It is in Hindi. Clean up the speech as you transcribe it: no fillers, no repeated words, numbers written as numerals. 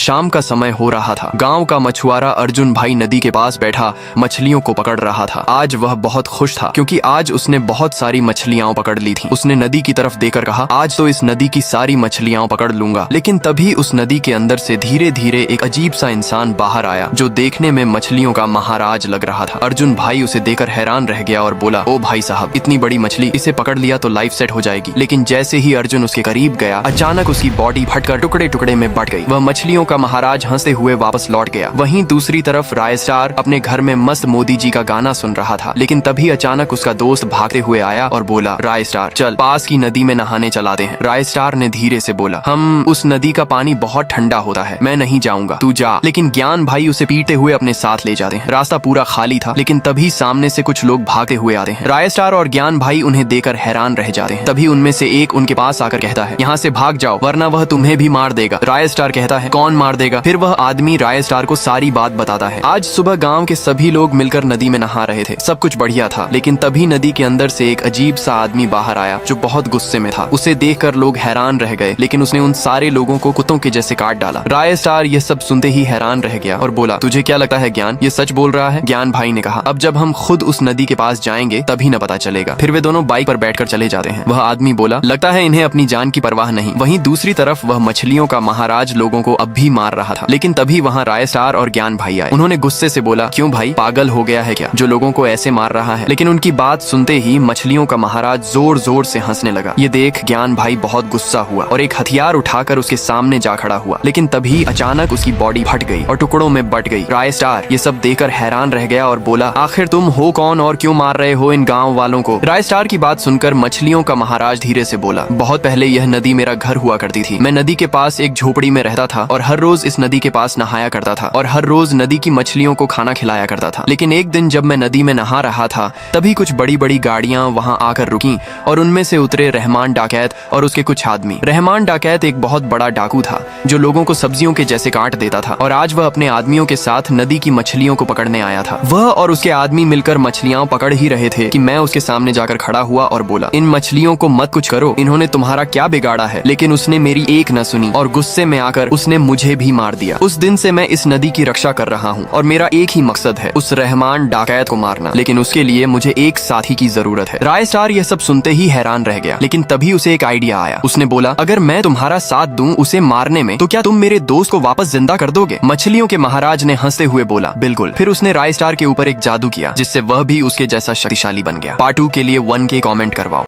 शाम का समय हो रहा था। गांव का मछुआरा अर्जुन भाई नदी के पास बैठा मछलियों को पकड़ रहा था। आज वह बहुत खुश था क्योंकि आज उसने बहुत सारी मछलियां पकड़ ली थी। उसने नदी की तरफ देखकर कहा, आज तो इस नदी की सारी मछलियां पकड़ लूंगा। लेकिन तभी उस नदी के अंदर से धीरे धीरे एक अजीब सा इंसान बाहर आया जो देखने में मछलियों का महाराज लग रहा था। अर्जुन भाई उसे देखकर हैरान रह गया और बोला, ओ भाई साहब, इतनी बड़ी मछली, इसे पकड़ लिया तो लाइफ सेट हो जाएगी। लेकिन जैसे ही अर्जुन उसके करीब गया, अचानक उसकी बॉडी फटकर टुकड़े टुकड़े में बट गई। वह मछलियों का महाराज हंसते हुए वापस लौट गया। वहीं दूसरी तरफ राय स्टार अपने घर में मस्त मोदी जी का गाना सुन रहा था। लेकिन तभी अचानक उसका दोस्त भागते हुए आया और बोला, राय स्टार, चल पास की नदी में नहाने चलाते हैं। राय स्टार ने धीरे से बोला, हम उस नदी का पानी बहुत ठंडा होता है, मैं नहीं जाऊंगा, तू जा। लेकिन ज्ञान भाई उसे पीटते हुए अपने साथ ले जाते हैं। रास्ता पूरा खाली था, लेकिन तभी सामने से कुछ लोग भागते हुए आते हैं। राय स्टार और ज्ञान भाई उन्हें देखकर हैरान रह जाते हैं। तभी उनमें से एक उनके पास आकर कहता है, यहाँ से भाग जाओ वरना वह तुम्हें भी मार देगा। राय स्टार कहता है, कौन मार देगा? फिर वह आदमी राय स्टार को सारी बात बताता है। आज सुबह गांव के सभी लोग मिलकर नदी में नहा रहे थे। सब कुछ बढ़िया था, लेकिन तभी नदी के अंदर से एक अजीब सा आदमी बाहर आया जो बहुत गुस्से में था। उसे देखकर लोग हैरान रह गए, लेकिन उसने उन सारे लोगों को कुत्तों के जैसे काट डाला। राय स्टार ये सब सुनते ही हैरान रह गया और बोला, तुझे क्या लगता है ज्ञान, ये सच बोल रहा है? ज्ञान भाई ने कहा, अब जब हम खुद उस नदी के पास जाएंगे तभी न पता चलेगा। फिर वे दोनों बाइक पर बैठकर चले जाते हैं। वह आदमी बोला, लगता है इन्हें अपनी जान की परवाह नहीं। वहीं दूसरी तरफ वह मछलियों का महाराज लोगों को अब भी मार रहा था। लेकिन तभी वहाँ राय स्टार और ज्ञान भाई आए। उन्होंने गुस्से से बोला, क्यों भाई, पागल हो गया है क्या जो लोगों को ऐसे मार रहा है? लेकिन उनकी बात सुनते ही मछलियों का महाराज जोर जोर से हंसने लगा। ये देख ज्ञान भाई बहुत गुस्सा हुआ और एक हथियार उठाकर उसके सामने जा खड़ा हुआ। लेकिन तभी अचानक उसकी बॉडी फट गई और टुकड़ों में बट गई। राय स्टार ये सब देखकर हैरान रह गया और बोला, आखिर तुम हो कौन और क्यों मार रहे हो इन गाँव वालों को? राय स्टार की बात सुनकर मछलियों का महाराज धीरे से बोला, बहुत पहले यह नदी मेरा घर हुआ करती थी। मैं नदी के पास एक झोपड़ी में रहता था और हर रोज इस नदी के पास नहाया करता था और हर रोज नदी की मछलियों को खाना खिलाया करता था। लेकिन एक दिन जब मैं नदी में नहा रहा था तभी कुछ बड़ी बड़ी गाड़ियां वहां आकर रुकी और उनमें से उतरे रहमान डाकैत और उसके कुछ आदमी। रहमान डाकैत एक बहुत बड़ा डाकू था जो लोगों को सब्जियों के जैसे काट देता था और आज वह अपने आदमियों के साथ नदी की मछलियों को पकड़ने आया था। वह और उसके आदमी मिलकर मछलियां पकड़ ही रहे थे कि मैं उसके सामने जाकर खड़ा हुआ और बोला, इन मछलियों को मत कुछ करो, इन्होंने तुम्हारा क्या बिगाड़ा है? लेकिन उसने मेरी एक न सुनी और गुस्से में आकर उसने मुझे भी मार दिया। उस दिन से मैं इस नदी की रक्षा कर रहा हूँ और मेरा एक ही मकसद है, उस रहमान डाकैत को मारना। लेकिन उसके लिए मुझे एक साथी की जरूरत है। राय स्टार यह सब सुनते ही हैरान रह गया, लेकिन तभी उसे एक आइडिया आया। उसने बोला, अगर मैं तुम्हारा साथ दूं उसे मारने में तो क्या तुम मेरे दोस्त को वापस जिंदा कर दोगे? मछलियों के महाराज ने हंसते हुए बोला, बिल्कुल। फिर उसने राय स्टार के ऊपर एक जादू किया जिससे वह भी उसके जैसा शक्तिशाली बन गया। पार्ट 2 के लिए 1K कमेंट करवाओ।